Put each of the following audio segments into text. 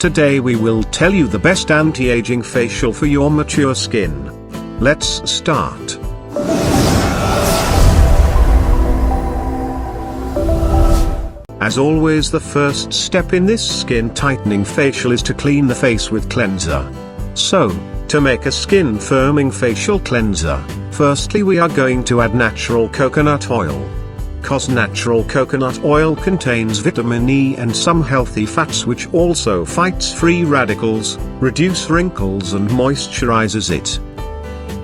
Today we will tell you the best anti-aging facial for your mature skin. Let's start. As always, the first step in this skin tightening facial is to clean the face with cleanser. So, to make a skin firming facial cleanser, firstly we are going to add natural coconut oil. Cause natural coconut oil contains vitamin E and some healthy fats which also fights free radicals, reduce wrinkles and moisturizes it.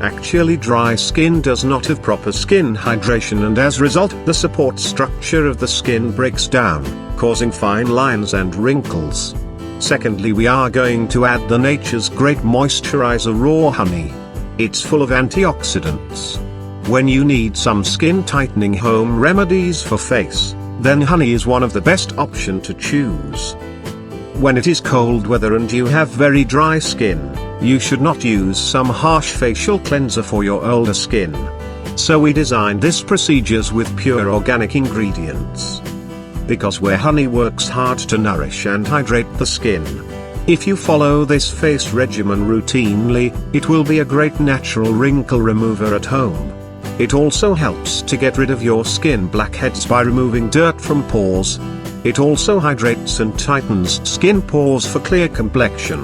Actually, dry skin does not have proper skin hydration, and as a result the support structure of the skin breaks down, causing fine lines and wrinkles. Secondly, we are going to add the nature's great moisturizer raw honey. It's full of antioxidants. When you need some skin tightening home remedies for face, then honey is one of the best options to choose. When it is cold weather and you have very dry skin, you should not use some harsh facial cleanser for your older skin. So we designed this procedures with pure organic ingredients. Because where honey works hard to nourish and hydrate the skin. If you follow this face regimen routinely, it will be a great natural wrinkle remover at home. It also helps to get rid of your skin blackheads by removing dirt from pores. It also hydrates and tightens skin pores for clear complexion.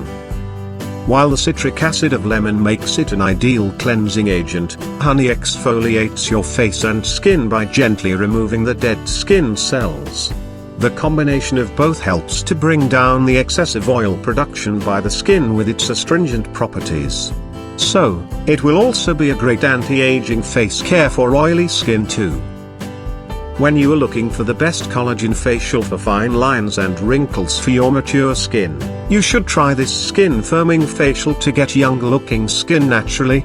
While the citric acid of lemon makes it an ideal cleansing agent, honey exfoliates your face and skin by gently removing the dead skin cells. The combination of both helps to bring down the excessive oil production by the skin with its astringent properties. So, it will also be a great anti-aging face care for oily skin too. When you are looking for the best collagen facial for fine lines and wrinkles for your mature skin, you should try this skin firming facial to get younger looking skin naturally.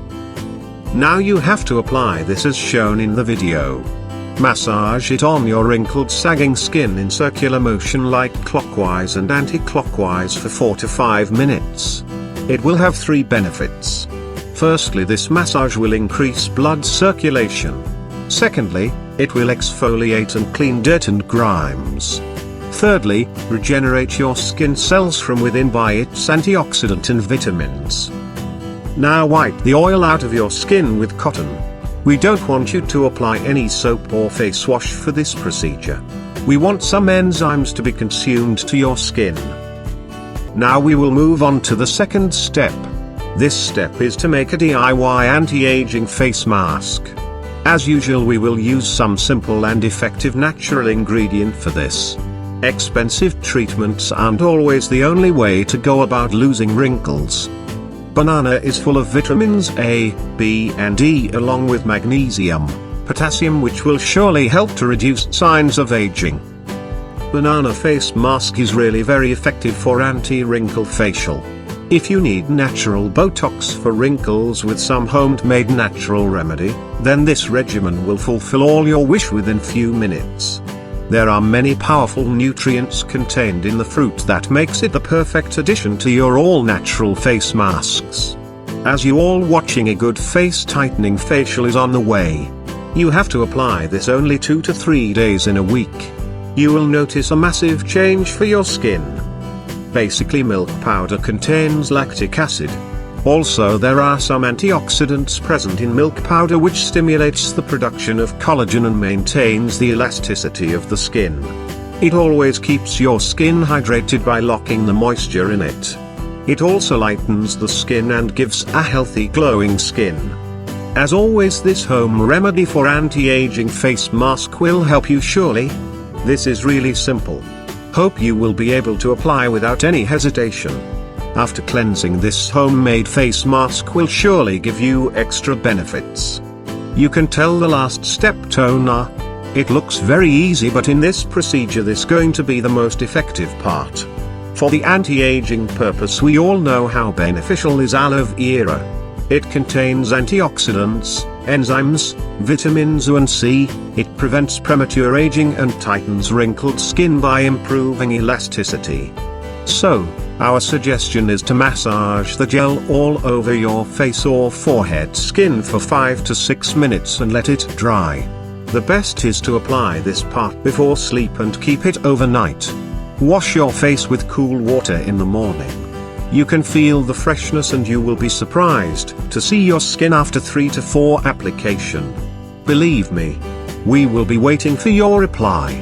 Now you have to apply this as shown in the video. Massage it on your wrinkled sagging skin in circular motion like clockwise and anti-clockwise for 4 to 5 minutes. It will have 3 benefits. Firstly, this massage will increase blood circulation. Secondly, it will exfoliate and clean dirt and grimes. Thirdly, regenerate your skin cells from within by its antioxidant and vitamins. Now wipe the oil out of your skin with cotton. We don't want you to apply any soap or face wash for this procedure. We want some enzymes to be consumed to your skin. Now we will move on to the second step. This step is to make a DIY anti-aging face mask. As usual, we will use some simple and effective natural ingredient for this. Expensive treatments aren't always the only way to go about losing wrinkles. Banana is full of vitamins A, B and E along with magnesium, potassium, which will surely help to reduce signs of aging. Banana face mask is really very effective for anti-wrinkle facial. If you need natural Botox for wrinkles with some homemade natural remedy, then this regimen will fulfill all your wish within few minutes. There are many powerful nutrients contained in the fruit that makes it the perfect addition to your all-natural face masks. As you all watching, a good face tightening facial is on the way. You have to apply this only 2 to 3 days in a week. You will notice a massive change for your skin. Basically, milk powder contains lactic acid. Also, there are some antioxidants present in milk powder which stimulates the production of collagen and maintains the elasticity of the skin. It always keeps your skin hydrated by locking the moisture in it. It also lightens the skin and gives a healthy glowing skin. As always, this home remedy for anti-aging face mask will help you surely. This is really simple. Hope you will be able to apply without any hesitation. After cleansing, this homemade face mask will surely give you extra benefits. You can tell the last step toner. It looks very easy, but in this procedure this is going to be the most effective part. For the anti-aging purpose, we all know how beneficial is aloe vera. It contains antioxidants, enzymes, vitamins A and C, it prevents premature aging and tightens wrinkled skin by improving elasticity. So, our suggestion is to massage the gel all over your face or forehead skin for 5 to 6 minutes and let it dry. The best is to apply this part before sleep and keep it overnight. Wash your face with cool water in the morning. You can feel the freshness and you will be surprised to see your skin after 3 to 4 application. Believe me. We will be waiting for your reply.